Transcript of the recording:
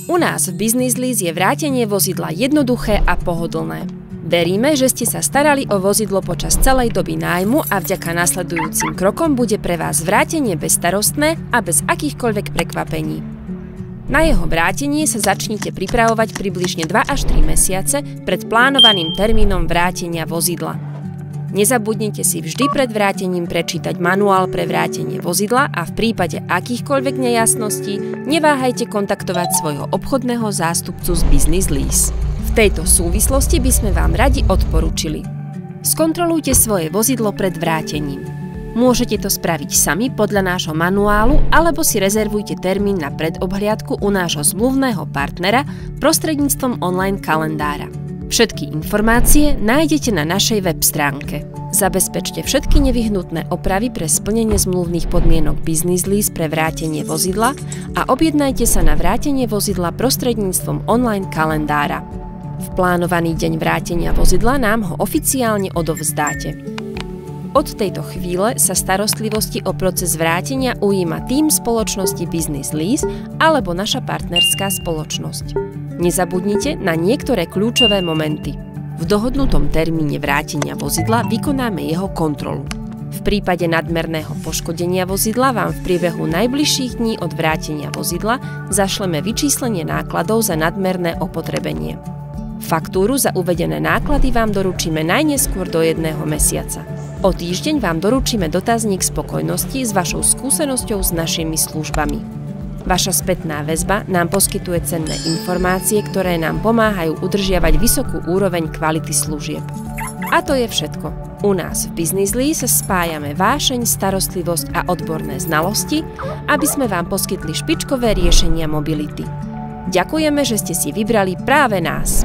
U nás v Business Lease je vrátenie vozidla jednoduché a pohodlné. Veríme, že ste sa starali o vozidlo počas celej doby nájmu a vďaka nasledujúcim krokom bude pre vás vrátenie bezstarostné a bez akýchkoľvek prekvapení. Na jeho vrátenie sa začnite pripravovať približne 2 až 3 mesiace pred plánovaným termínom vrátenia vozidla. Nezabudnite si vždy pred vrátením prečítať manuál pre vrátenie vozidla a v prípade akýchkoľvek nejasností neváhajte kontaktovať svojho obchodného zástupcu z Business Lease. V tejto súvislosti by sme vám radi odporúčili: skontrolujte svoje vozidlo pred vrátením. Môžete to spraviť sami podľa nášho manuálu alebo si rezervujte termín na predobhliadku u nášho zmluvného partnera prostredníctvom online kalendára. Všetky informácie nájdete na našej web stránke. Zabezpečte všetky nevyhnutné opravy pre splnenie zmluvných podmienok Business Lease pre vrátenie vozidla a objednajte sa na vrátenie vozidla prostredníctvom online kalendára. V plánovaný deň vrátenia vozidla nám ho oficiálne odovzdáte. Od tejto chvíle sa starostlivosti o proces vrátenia ujíma tím spoločnosti Business Lease alebo naša partnerská spoločnosť. Nezabudnite na niektoré kľúčové momenty. V dohodnutom termíne vrátenia vozidla vykonáme jeho kontrolu. V prípade nadmerného poškodenia vozidla vám v priebehu najbližších dní od vrátenia vozidla zašleme vyčíslenie nákladov za nadmerné opotrebenie. Faktúru za uvedené náklady vám doručíme najneskôr do 1 mesiaca. O týždeň vám doručíme dotazník spokojnosti s vašou skúsenosťou s našimi službami. Vaša spätná väzba nám poskytuje cenné informácie, ktoré nám pomáhajú udržiavať vysokú úroveň kvality služieb. A to je všetko. U nás v Business Lease spájame vášeň, starostlivosť a odborné znalosti, aby sme vám poskytli špičkové riešenia mobility. Ďakujeme, že ste si vybrali práve nás.